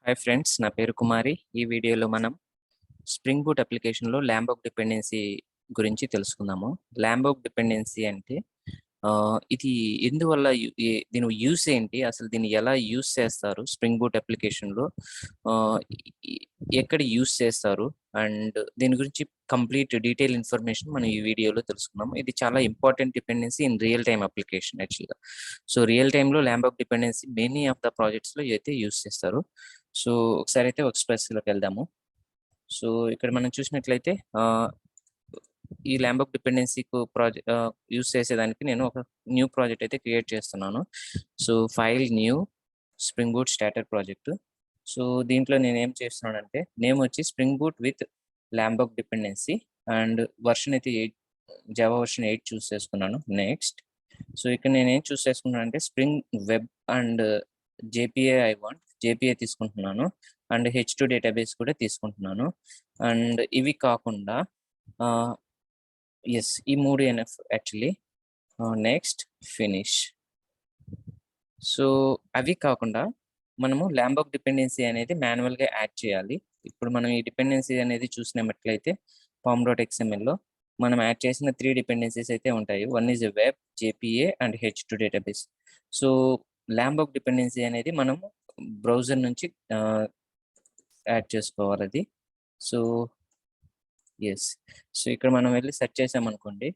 Hi friends, నా పేరు కుమారి. ఈ వీడియోలో మనం స్ప్రింగ్ బూట్ అప్లికేషన్లో ల్యాంబోక్ డిపెండెన్సీ గురించి తెలుసుకుందాము. ల్యాంబోక్ డిపెండెన్సీ అంటే ఇది ఎందువల్ల దీని యూస్ ఏంటి, అసలు దీన్ని ఎలా యూస్ చేస్తారు, స్ప్రింగ్ బూట్ అప్లికేషన్లో ఎక్కడ యూస్ చేస్తారు, అండ్ దీని గురించి కంప్లీట్ డీటెయిల్ ఇన్ఫర్మేషన్ మనం ఈ వీడియోలో తెలుసుకున్నాము. ఇది చాలా important dependency in real time application యాక్చువల్గా. సో రియల్ టైంలో ల్యాంబోక్ డిపెండెన్సీ మెనీ ఆఫ్ ద ప్రాజెక్ట్స్లో అయితే యూస్ చేస్తారు. సో ఒకసారి అయితే వర్క్స్పేస్లోకి వెళ్దాము. సో ఇక్కడ మనం చూసినట్లయితే ఈ ల్యాంబోక్ డిపెండెన్సీ ప్రాజెక్ట్ యూస్ చేసేదానికి నేను ఒక న్యూ ప్రాజెక్ట్ అయితే క్రియేట్ చేస్తున్నాను. So file new spring boot starter project. So దీంట్లో నేను ఏం చేస్తున్నానంటే నేమ్ వచ్చి spring boot with Lombok dependency and version అయితే 8 జావా వర్షన్ 8 చూస్ చేసుకున్నాను. నెక్స్ట్ సో ఇక్కడ నేను ఏం చూస్ చేసుకున్నాను అంటే spring web and JPA JPA తీసుకుంటున్నాను అండ్ H2 డేటాబేస్ కూడా తీసుకుంటున్నాను. అండ్ ఇవి కాకుండా S E 3 NF actually. Next finish. So అవి కాకుండా మనము ల్యాంబోక్ డిపెండెన్సీ అనేది మాన్యువల్గా యాడ్ చేయాలి. ఇప్పుడు మనం ఈ డిపెండెన్సీ అనేది చూసినట్లయితే pom.xmlలో మనం యాడ్ చేసిన 3 డిపెండెన్సీస్ అయితే ఉంటాయి. One is web, JPA and H2 database. So Lombok dependency అనేది మనము బ్రౌజర్ నుంచి యాడ్ చేసుకోవాలి అది. సో ఎస్, సో ఇక్కడ మనం వెళ్ళి సెర్చ్ చేసామనుకోండి,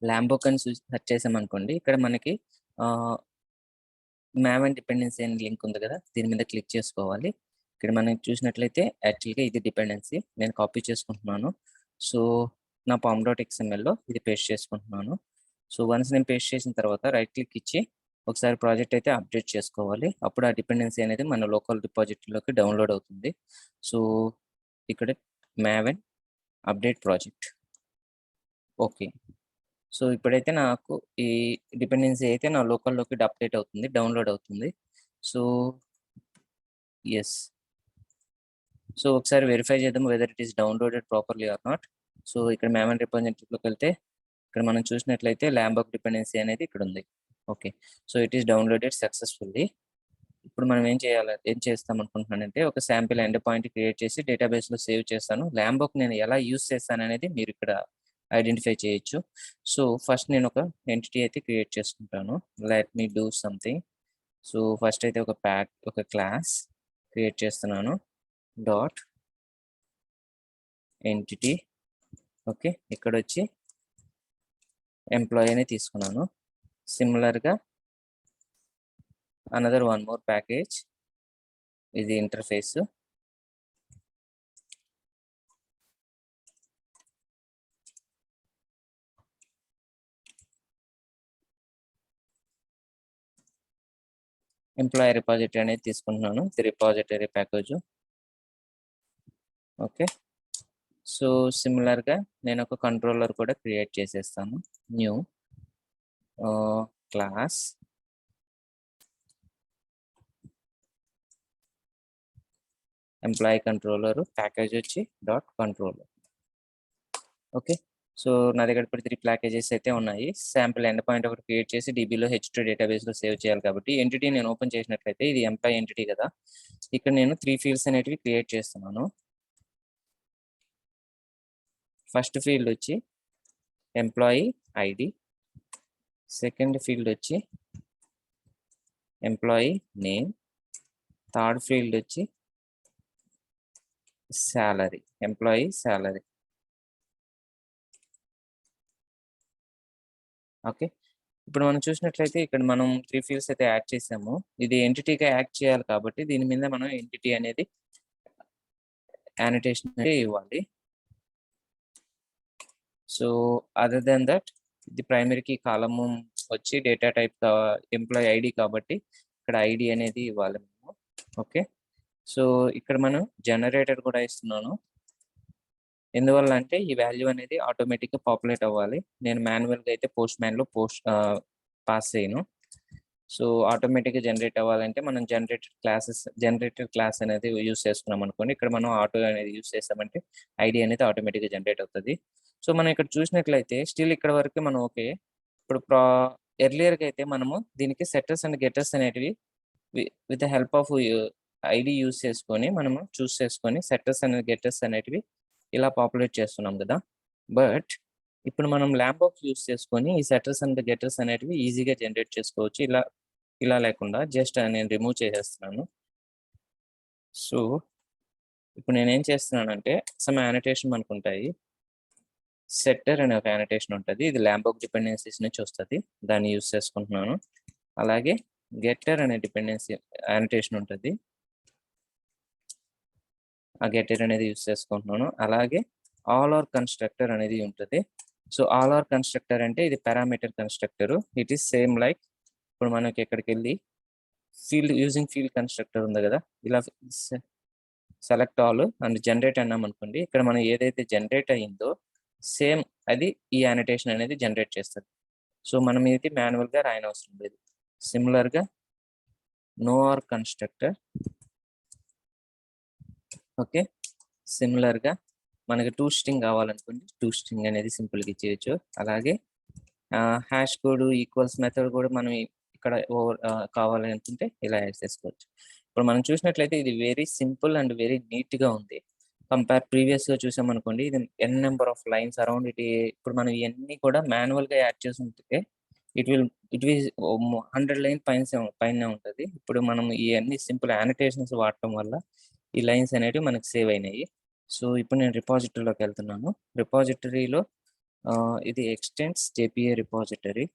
ల్యాంబోక్ అని సెర్చ్ చేసామనుకోండి, ఇక్కడ మనకి మ్యావెన్ డిపెండెన్సీ అనే లింక్ ఉంది కదా, దీని మీద క్లిక్ చేసుకోవాలి. ఇక్కడ మనం చూసినట్లయితే యాక్చువల్గా ఇది డిపెండెన్సీ నేను కాపీ చేసుకుంటున్నాను. సో నా pom.xmlలో ఇది పేస్ట్ చేసుకుంటున్నాను. సో వన్స్ నేను పేస్ట్ చేసిన తర్వాత రైట్ క్లిక్ ఇచ్చి ఒకసారి ప్రాజెక్ట్ అయితే అప్డేట్ చేసుకోవాలి. అప్పుడు ఆ డిపెండెన్సీ అనేది మన లోకల్ డిపాజిటరీలోకి డౌన్లోడ్ అవుతుంది. సో ఇక్కడ maven update project. Okay, so ఇప్పుడైతే నాకు ఈ డిపెండెన్సీ అయితే నా లోకల్లోకి అప్డేట్ అవుతుంది, డౌన్లోడ్ అవుతుంది. సో ఎస్, సో ఒకసారి వెరిఫై చేద్దాం whether it is downloaded properly are not. So ఇక్కడ మ్యావెన్ రిపోజిటరీలోకి వెళ్తే ఇక్కడ మనం చూసినట్లయితే ల్యాంబోక్ డిపెండెన్సీ అనేది ఇక్కడ ఉంది. Okay, so it is downloaded successfully. ఇప్పుడు మనం ఏం చేస్తాం అనుకుంటున్నానంటే ఒక శాంపిల్ ఎండ్ పాయింట్ క్రియేట్ చేసి డేటాబేస్లో సేవ్ చేస్తాను. ల్యాంబోక్ నేను ఎలా యూస్ చేస్తాను అనేది మీరు ఇక్కడ ఐడెంటిఫై చేయొచ్చు. సో ఫస్ట్ నేను ఒక ఎంటిటీ అయితే క్రియేట్ చేసుకుంటాను. Let me do something. So first అయితే ఒక క్లాస్ క్రియేట్ చేస్తున్నాను. Dot entity. ఓకే, ఇక్కడ వచ్చి ఎంప్లాయీ అని తీసుకున్నాను. సిమిలర్గా అనదర్ వన్ మోర్ ప్యాకేజ్, ఇది ఇంటర్ఫేస్. ఎంప్లాయీ రిపాజిటరీ అనేది తీసుకుంటున్నాను, ఇది రిపాజిటరీ ప్యాకేజ్. ఓకే, సో సిమిలర్గా నేను ఒక కంట్రోలర్ కూడా క్రియేట్ చేసేస్తాను. New class employee controller, package వచ్చి డాట్ కంట్రోలర్. ఓకే, సో నా దగ్గర ఇప్పుడు 3 ప్యాకేజెస్ అయితే ఉన్నాయి. శాంపిల్ ఎండ్ పాయింట్ ఒకటి క్రియేట్ చేసి DBలో H2 డేటాబేస్లో సేవ్ చేయాలి కాబట్టి ఎంటిటీ నేను ఓపెన్ చేసినట్లయితే ఇది ఎంప్లాయీ ఎంటిటీ కదా. ఇక్కడ నేను 3 ఫీల్డ్స్ అనేటివి క్రియేట్ చేస్తున్నాను. ఫస్ట్ ఫీల్డ్ వచ్చి ఎంప్లాయీ ఐడి, సెకండ్ ఫీల్డ్ వచ్చి ఎంప్లాయీ నేమ్, థర్డ్ ఫీల్డ్ వచ్చి శాలరీ, ఎంప్లాయీ శాలరీ. ఓకే, ఇప్పుడు మనం చూసినట్లయితే ఇక్కడ మనం 3 ఫీల్డ్స్ అయితే యాడ్ చేసాము. ఇది ఎంటిటీగా యాడ్ చేయాలి కాబట్టి దీని మీద మనం ఎంటిటీ అనేది annotation ఇవ్వాలి. సో అదర్ దెన్ దట్ ఇది ప్రైమరీకి కాలము వచ్చి డేటా టైప్ ఎంప్లాయీ ఐడి కాబట్టి ఇక్కడ ఐడి అనేది ఇవ్వాలి మేము. ఓకే, సో ఇక్కడ మనం జనరేటర్ కూడా ఇస్తున్నాను. ఎందువల్ల అంటే ఈ వాల్యూ అనేది ఆటోమేటిక్గా పాపులేట్ అవ్వాలి. నేను మాన్యువల్గా అయితే పోస్ట్ పాస్ చేయను. సో ఆటోమేటిక్గా జనరేట్ అవ్వాలంటే మనం జనరేటర్ క్లాస్ అనేది యూస్ చేసుకున్నాం అనుకోండి. ఇక్కడ మనం ఆటో అనేది యూస్ చేస్తామంటే ఐడి అనేది ఆటోమేటిక్గా జనరేట్ అవుతుంది. సో మనం ఇక్కడ చూసినట్లయితే స్టిల్ ఇక్కడ వరకు మనం ఓకే. ఇప్పుడు ఎర్లియర్గా అయితే మనము దీనికి సెట్టర్స్ అండ్ గెటర్స్ అనేటివి with the help of ID use చేసుకొని మనము చూస్ చేసుకొని సెట్టర్స్ అనేది గెటర్స్ అనేటివి ఇలా పాపులేట్ చేస్తున్నాం కదా. బట్ ఇప్పుడు మనం ల్యాంబాక్స్ యూస్ చేసుకొని ఈ సెట్టర్స్ అండ్ గెటర్స్ అనేటివి ఈజీగా జనరేట్ చేసుకోవచ్చు. ఇలా లేకుండా జస్ట్ నేను రిమూవ్ చేసేస్తున్నాను. సో ఇప్పుడు నేనేం చేస్తున్నానంటే సమ్ యానోటేషన్ మనకు ఉంటాయి. సెట్టర్ అనే ఒక యానోటేషన్ ఉంటుంది, ఇది ల్యాంబాక్ డిపెండెన్సీస్ నుంచి వస్తుంది, దాన్ని యూస్ చేసుకుంటున్నాను. అలాగే గెటర్ అనే డిపెండెన్సీ యానోటేషన్ ఉంటుంది, ఆ గెటర్ అనేది యూస్ చేసుకుంటున్నాను. అలాగే ఆల్ ఆర్ కన్స్ట్రక్టర్ అనేది ఉంటుంది. సో ఆల్ ఆర్ కన్స్ట్రక్టర్ అంటే ఇది parameter constructor. It is same like ఇప్పుడు మనకి ఎక్కడికి వెళ్ళి యూజింగ్ ఫీల్డ్ కన్స్ట్రక్టర్ ఉంది కదా, ఇలా సెలెక్ట్ ఆల్ అండ్ జనరేట్ అన్నాం అనుకోండి, ఇక్కడ మనం ఏదైతే జనరేట్ అయ్యిందో సేమ్ అది ఈ యానోటేషన్ అనేది జనరేట్ చేస్తుంది. సో మనం ఇది మాన్యువల్గా రాయనవసరం లేదు. సిమిలర్గా నో ఆర్ కన్స్ట్రక్టర్, ఓకే, సిమిలర్గా మనకి టూ స్ట్రింగ్ కావాలనుకోండి, టూ స్ట్రింగ్ అనేది సింపుల్గా ఇచ్చేయచ్చు. అలాగే హ్యాష్ కోడ్ ఈక్వల్స్ మెథడ్ కూడా మనం ఇక్కడ కావాలి అనుకుంటే ఇలా యాడ్ చేసుకోవచ్చు. ఇప్పుడు మనం చూసినట్లయితే ఇది వెరీ సింపుల్ అండ్ వెరీ నీట్గా ఉంది. ప్రీవియస్గా చూసామనుకోండి, ఇది N number of lines around it. ఇప్పుడు మనం ఇవన్నీ కూడా మాన్యువల్గా యాడ్ చేసి ఉంటే ఇట్ విల్ 100 లైన్ పైన ఉంటుంది. ఇప్పుడు మనం ఇవన్నీ సింపుల్ యానోటేషన్స్ వాడటం వల్ల ఈ లైన్స్ అనేవి మనకు సేవ్ అయినాయి. సో ఇప్పుడు నేను రిపాజిటరీలోకి వెళ్తున్నాను. రిపాజిటరీలో ఇది ఎక్స్టెండ్స్ జేపీఏ రిపాజిటరీ.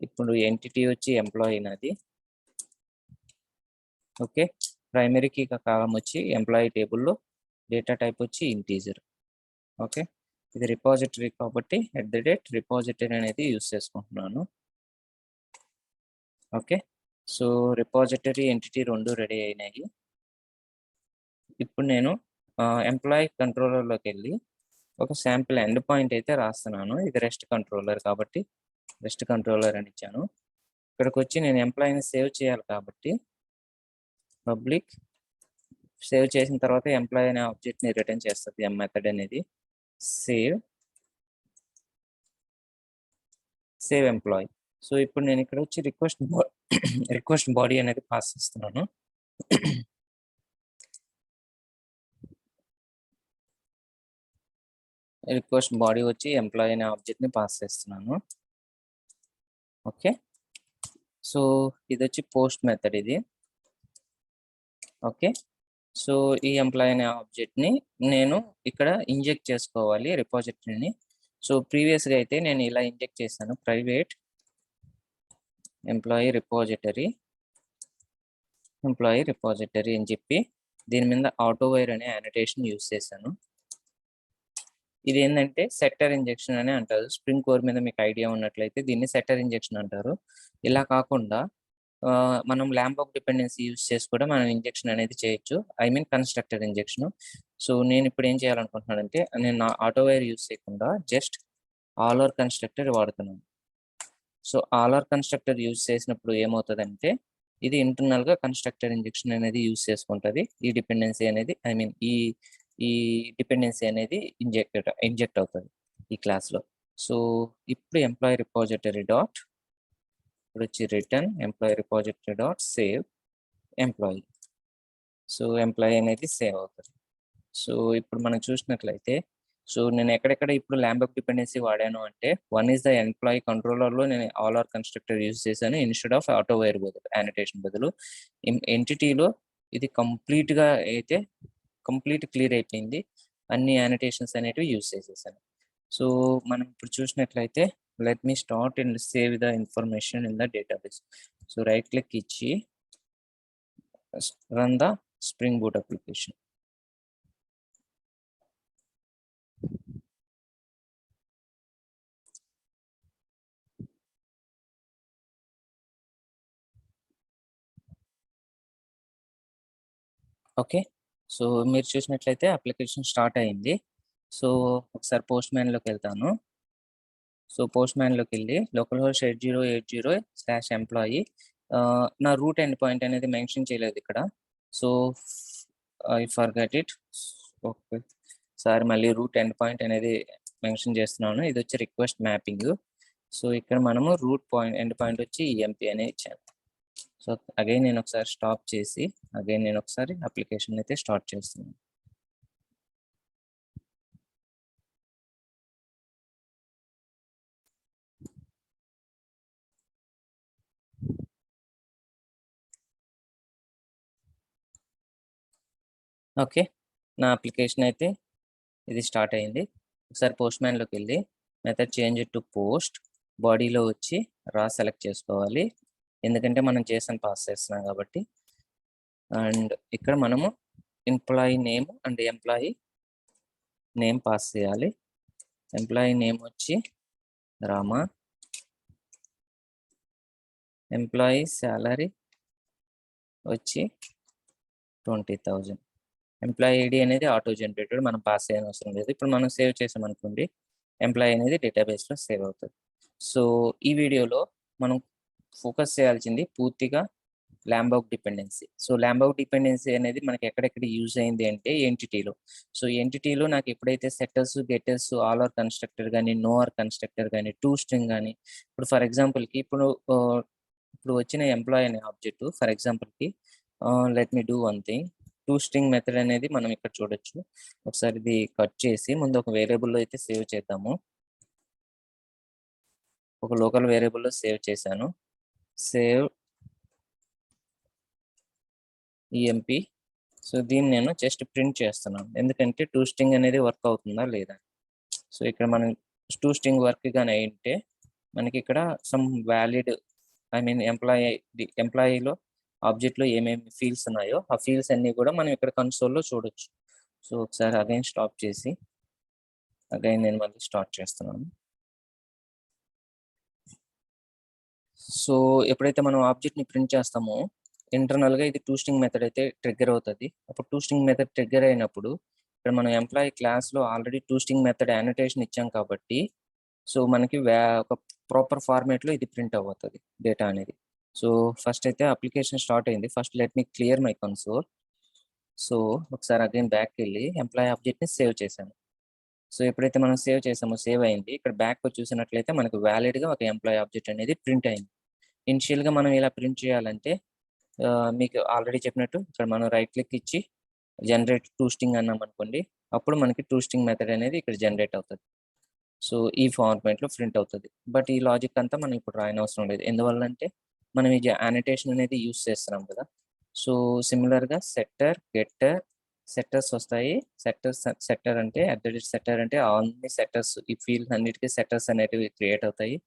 ఇప్పుడు ఎంటిటీ వచ్చి ఎంప్లాయీ నాది, ఓకే. ప్రైమరీ కీ కాలం వచ్చి ఎంప్లాయీ టేబుల్లో, డేటా టైప్ వచ్చి ఇంటీజర్, ఓకే. ఇది రిపాజిటరీ కాబట్టి రిపాజిటరీ అనేది యూస్ చేసుకుంటున్నాను, ఓకే. సో రిపాజిటరీ ఎంటిటీ రెండు రెడీ అయినాయి. ఇప్పుడు నేను ఎంప్లాయీ కంట్రోలర్లోకి వెళ్ళి ఒక శాంపిల్ ఎండ్ పాయింట్ అయితే రాస్తున్నాను. ఇది రెస్ట్ కంట్రోలర్ కాబట్టి రెస్ట్ కంట్రోలర్ అని ఇచ్చాను. ఇక్కడికి వచ్చి నేను ఎంప్లాయీని సేవ్ చేయాలి కాబట్టి పబ్లిక్ సేవ్ చేసిన తర్వాత ఎంప్లాయీ అనే ఆబ్జెక్ట్ని రిటర్న్ చేస్తుంది ఎం మెథడ్ అనేది. Save employee. సో ఇప్పుడు నేను ఇక్కడ వచ్చి రిక్వెస్ట్ బాడీ అనేది పాస్ చేస్తున్నాను. రిక్వెస్ట్ బాడీ వచ్చి ఎంప్లాయీ అనే ఆబ్జెక్ట్ని పాస్ చేస్తున్నాను, ఓకే. సో ఇది వచ్చి పోస్ట్ మెథడ్ ఇది, ఓకే. సో ఈ ఎంప్లాయీ అనే ఆబ్జెక్ట్ని నేను ఇక్కడ ఇంజెక్ట్ చేసుకోవాలి రిపాజిటరీని. సో ప్రీవియస్గా అయితే నేను ఇలా ఇంజెక్ట్ చేశాను, ప్రైవేట్ ఎంప్లాయీ రిపాజిటరీ అని చెప్పి దీని మీద ఆటో వైర్ అనే యానోటేషన్ యూస్ చేశాను. ఇది ఏంటంటే సెక్టర్ ఇంజెక్షన్ అని అంటారు. స్ప్రింగ్ కోర్ మీద మీకు ఐడియా ఉన్నట్లయితే దీన్ని సెక్టర్ ఇంజెక్షన్ అంటారు. ఇలా కాకుండా మనం ల్యాంబాక్ డిపెండెన్సీ యూస్ చేసి కూడా మనం ఇంజెక్షన్ అనేది చేయొచ్చు, I mean constructor injection. So నేను ఇప్పుడు ఏం చేయాలనుకుంటున్నానంటే నేను నా ఆటో వైర్ యూస్ చేయకుండా జస్ట్ ఆల్ ఆర్ కన్స్ట్రక్టర్ వాడుతున్నాను. So all are constructor use చేసినప్పుడు ఏమవుతుందంటే ఇది ఇంటర్నల్గా కన్స్ట్రక్టర్ ఇంజెక్షన్ అనేది యూజ్ చేసుకుంటుంది. ఈ డిపెండెన్సీ అనేది ఐ మీన్ ఈ డిపెండెన్సీ అనేది ఇంజెక్ట్ అవుతుంది ఈ క్లాస్లో. సో ఇప్పుడు ఎంప్లాయీ రిపాజిటరీ డాట్ ఇప్పుడు వచ్చి return employee repository dot save employee. So employee అనేది సేవ్ అవుతుంది. సో ఇప్పుడు మనం చూసినట్లయితే సో నేను ఎక్కడెక్కడ ఇప్పుడు ల్యాంబాక్ డిపెండెన్సీ వాడాను అంటే వన్ ఈస్ ద ఎంప్లాయీ కంట్రోలర్లో నేను ఆల్ ఆర్ కన్స్ట్రక్టర్ యూజ్ చేశాను ఇన్స్టెడ్ ఆఫ్ ఆటో వైర్ బదులు, యానోటేషన్ బదులు. ఎంటిటీలో ఇది కంప్లీట్గా అయితే కంప్లీట్ క్లియర్ అయిపోయింది, అన్ని యానోటేషన్స్ అనేటివి యూజ్ చేసేసాను. సో మనం ఇప్పుడు చూసినట్లయితే let me start and save the information in the database. So right click ఇచ్చి run the spring boot application. Okay, so మీరు చూసినట్లయితే అప్లికేషన్ స్టార్ట్ అయింది. సో ఒకసారి పోస్ట్ మ్యాన్లోకి వెళ్తాను. సో పోస్ట్ మ్యాన్లోకి వెళ్ళి లోకల్ హోస్ట్ 8080/employee నా రూట్ ఎండ్ పాయింట్ అనేది మెన్షన్ చేయలేదు ఇక్కడ. So I forgot it. Okay, sir మళ్ళీ రూట్ ఎండ్ పాయింట్ అనేది మెన్షన్ చేస్తున్నాను. ఇది వచ్చి రిక్వెస్ట్ మ్యాపింగ్. సో ఇక్కడ మనము రూట్ పాయింట్ ఎండ్ పాయింట్ వచ్చి ఈఎంపీ అనేది ఇచ్చాను. సో అగైన్ నేను ఒకసారి స్టాప్ చేసి అగైన్ నేను ఒకసారి అప్లికేషన్ అయితే స్టార్ట్ చేస్తున్నాను. ఓకే, నా అప్లికేషన్ అయితే ఇది స్టార్ట్ అయింది. ఒకసారి పోస్ట్ మ్యాన్లోకి వెళ్ళి మెథడ్ చేంజ్ టు పోస్ట్, బాడీలో వచ్చి రా సెలెక్ట్ చేసుకోవాలి, ఎందుకంటే మనం JSON పాస్ చేస్తున్నాం కాబట్టి. అండ్ ఇక్కడ మనము employee name and employee name pass చేయాలి. ఎంప్లాయీ నేమ్ వచ్చి రామ, ఎంప్లాయీ శాలరీ వచ్చి 20,000. ఎంప్లాయీ ఐడి అనేది ఆటో జనరేటెడ్, మనం పాస్ చేయని అవసరం లేదు. ఇప్పుడు మనం సేవ్ చేసామనుకోండి, ఎంప్లాయీ అనేది డేటాబేస్లో సేవ్ అవుతుంది. సో ఈ వీడియోలో మనం ఫోకస్ చేయాల్సింది పూర్తిగా లాంబోక్ డిపెండెన్సీ. సో లాంబోక్ డిపెండెన్సీ అనేది మనకి ఎక్కడెక్కడ యూజ్ అయింది అంటే ఎంటిటీలో. సో ఎంటిటీలో నాకు ఎప్పుడైతే setters, getters, all are constructor కానీ, నో ఆర్ కన్స్ట్రక్టర్ కానీ, టు స్ట్రింగ్ కానీ, ఇప్పుడు ఫర్ ఎగ్జాంపుల్కి ఇప్పుడు వచ్చిన ఎంప్లాయీ అనే ఆబ్జెక్ట్, ఫర్ ఎగ్జాంపుల్కి let me do one thing, to string method అనేది మనం ఇక్కడ చూడొచ్చు. ఒకసారి ఇది కట్ చేసి ముందు ఒక వేరియబుల్లో అయితే సేవ్ చేద్దాము. ఒక లోకల్ వేరియబుల్లో సేవ్ చేశాను. Save EMP. సో దీన్ని నేను జస్ట్ ప్రింట్ చేస్తున్నాను, ఎందుకంటే టు స్ట్రింగ్ అనేది వర్క్ అవుతుందా లేదా. సో ఇక్కడ మనం టు స్ట్రింగ్ వర్క్ కానీ అయింటే మనకి ఇక్కడ సమ్ వ్యాలిడ్, ఐ మీన్ ఎంప్లాయీలో ఆబ్జెక్ట్లో ఏమేమి ఫీల్డ్స్ ఉన్నాయో ఆ ఫీల్డ్స్ అన్ని కూడా మనం ఇక్కడ కన్సోల్లో చూడొచ్చు. సో ఒకసారి అగైన్ స్టాప్ చేసి అగైన్ నేను మళ్ళీ స్టార్ట్ చేస్తున్నాను. సో ఎప్పుడైతే మనం ఆబ్జెక్ట్ని ప్రింట్ చేస్తామో ఇంటర్నల్గా ఇది టు స్ట్రింగ్ మెథడ్ అయితే ట్రిగ్గర్ అవుతుంది. అప్పుడు టు స్ట్రింగ్ మెథడ్ ట్రిగ్గర్ అయినప్పుడు ఇక్కడ మనం ఎంప్లాయీ క్లాస్లో already to string method annotation ఇచ్చాం కాబట్టి సో మనకి ఒక ప్రాపర్ ఫార్మేట్లో ఇది ప్రింట్ అవుతుంది డేటా అనేది. సో ఫస్ట్ అయితే అప్లికేషన్ స్టార్ట్ అయింది. First let me clear my console. So ఒకసారి అగైన్ బ్యాక్ వెళ్ళి ఎంప్లాయీ ఆబ్జెక్ట్ని సేవ్ చేశాను. సో ఎప్పుడైతే మనం సేవ్ చేసామో సేవ్ అయింది. ఇక్కడ బ్యాక్ చూసినట్లయితే మనకు వ్యాలిడ్గా ఒక ఎంప్లాయీ ఆబ్జెక్ట్ అనేది ప్రింట్ అయింది. ఇనిషియల్గా మనం ఇలా ప్రింట్ చేయాలంటే మీకు ఆల్రెడీ చెప్పినట్టు ఇక్కడ మనం రైట్ క్లిక్ ఇచ్చి జనరేట్ టు స్ట్రింగ్ అన్నాం అనుకోండి, అప్పుడు మనకి టు స్ట్రింగ్ మెథడ్ అనేది ఇక్కడ జనరేట్ అవుతుంది. సో ఈ ఫార్మాట్లో ప్రింట్ అవుతుంది. బట్ ఈ లాజిక్ అంతా మనం ఇప్పుడు రాయని అవసరం లేదు, ఎందువల్ల అంటే మనం ఈ యానోటేషన్ అనేది యూస్ చేస్తున్నాం కదా. సో సిమిలర్గా సెట్టర్, గెట్టర్, సెట్టర్స్ వస్తాయి. సెట్టర్ అంటే సెట్టర్ అంటే అన్ని సెట్టర్స్, ఈ ఫీల్డ్ అన్నిటికీ సెట్టర్స్ అనేటివి క్రియేట్ అవుతాయి.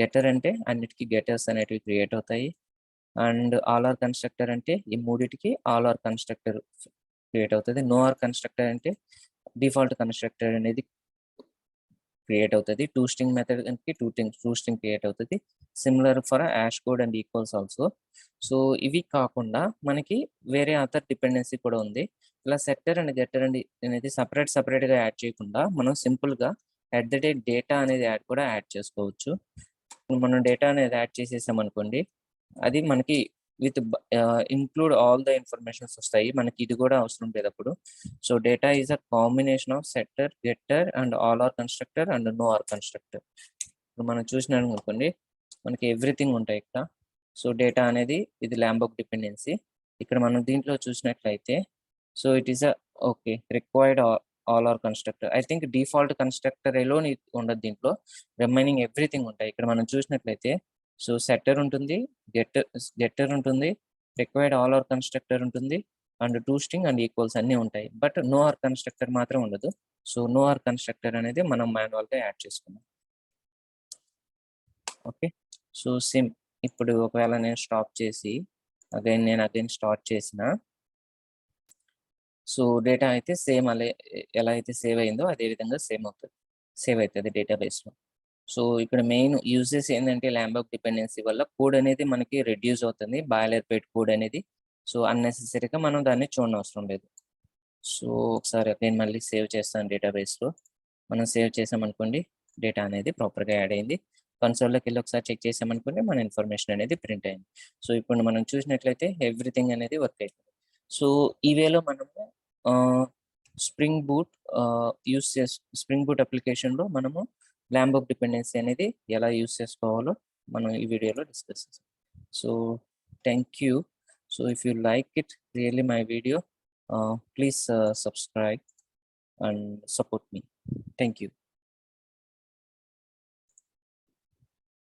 గెటర్ అంటే అన్నిటికీ గెటర్స్ అనేటివి క్రియేట్ అవుతాయి. అండ్ ఆల్ ఆర్ కన్స్ట్రక్టర్ అంటే ఈ మూడిటికి ఆల్ ఆర్ కన్స్ట్రక్టర్ క్రియేట్ అవుతుంది. నో ఆర్ కన్స్ట్రక్టర్ అంటే డిఫాల్ట్ కన్స్ట్రక్టర్ అనేది క్రియేట్ అవుతుంది. టూ స్ట్రింగ్ మెథడ్ అంటే టూ స్ట్రింగ్ క్రియేట్ అవుతుంది. Similar for hash code and equals also. So ఇవి కాకుండా మనకి వేరే అదర్ డిపెండెన్సీ కూడా ఉంది. ఇలా సెట్టర్ అండ్ గెట్టర్ అనేది సపరేట్గా యాడ్ చేయకుండా మనం సింపుల్గా డేటా అనేది కూడా యాడ్ చేసుకోవచ్చు. మనం డేటా అనేది యాడ్ చేసేసాం అనుకోండి, అది మనకి with include all the informations వస్తాయి. మనకి ఇది కూడా అవసరం లేదు అప్పుడు. So data is a combination of setter, getter and all are constructor and no are constructor. ఇప్పుడు మనం చూసినాం అనుకోండి, మనకి ఎవ్రీథింగ్ ఉంటాయి ఇక్కడ. సో డేటా అనేది ఇది లాంబోక్ డిపెండెన్సీ. ఇక్కడ మనం దీంట్లో చూసినట్లయితే so it is okay required all are constructor. I think default constructor alone ఉండదు, దీంట్లో రిమైనింగ్ ఎవ్రీథింగ్ ఉంటాయి. ఇక్కడ మనం చూసినట్లయితే సో సెట్టర్ ఉంటుంది, గెట్టర్ ఉంటుంది, రిక్వైర్డ్ ఆల్ ఆర్ కన్స్ట్రక్టర్ ఉంటుంది and to string and equals అన్నీ ఉంటాయి. బట్ నో ఆర్ కన్స్ట్రక్టర్ మాత్రం ఉండదు. సో నో ఆర్ కన్స్ట్రక్టర్ అనేది మనం మాన్యువల్గా యాడ్ చేసుకున్నాం. ఓకే, సో ఇప్పుడు ఒకవేళ నేను స్టాప్ చేసి అగైన్ స్టార్ట్ చేసిన సో డేటా అయితే సేమ్ ఎలా అయితే సేవ్ అయిందో అదే విధంగా సేవ్ అవుతుంది డేటాబేస్లో. సో ఇక్కడ మెయిన్ యూజెస్ ఏంటంటే లాంబోక్ డిపెండెన్సీ వల్ల కోడ్ అనేది మనకి రెడ్యూస్ అవుతుంది, బాయిలర్ పేట్ కోడ్ అనేది. సో అన్నెసెసరీగా మనం దాన్ని చూడనవసరం లేదు. సో ఒకసారి అగైన్ మళ్ళీ సేవ్ చేస్తాను డేటాబేస్లో. మనం సేవ్ చేసామనుకోండి, డేటా అనేది ప్రాపర్గా యాడ్ అయింది. కన్సోల్లోకి వెళ్ళి ఒకసారి చెక్ చేసామనుకోండి, మన ఇన్ఫర్మేషన్ అనేది ప్రింట్ అయింది. సో ఇప్పుడు మనం చూసినట్లయితే ఎవ్రీథింగ్ అనేది వర్క్ అవుతుంది. సో ఈ వేలో మనము స్ప్రింగ్ బూట్ స్ప్రింగ్ బూట్ అప్లికేషన్లో మనము లాంబోక్ డిపెండెన్సీ అనేది ఎలా యూస్ చేసుకోవాలో మనం ఈ వీడియోలో డిస్కస్ చేస్తాం. So Thank you. So if you like it really my video, please subscribe and support me. Thank you.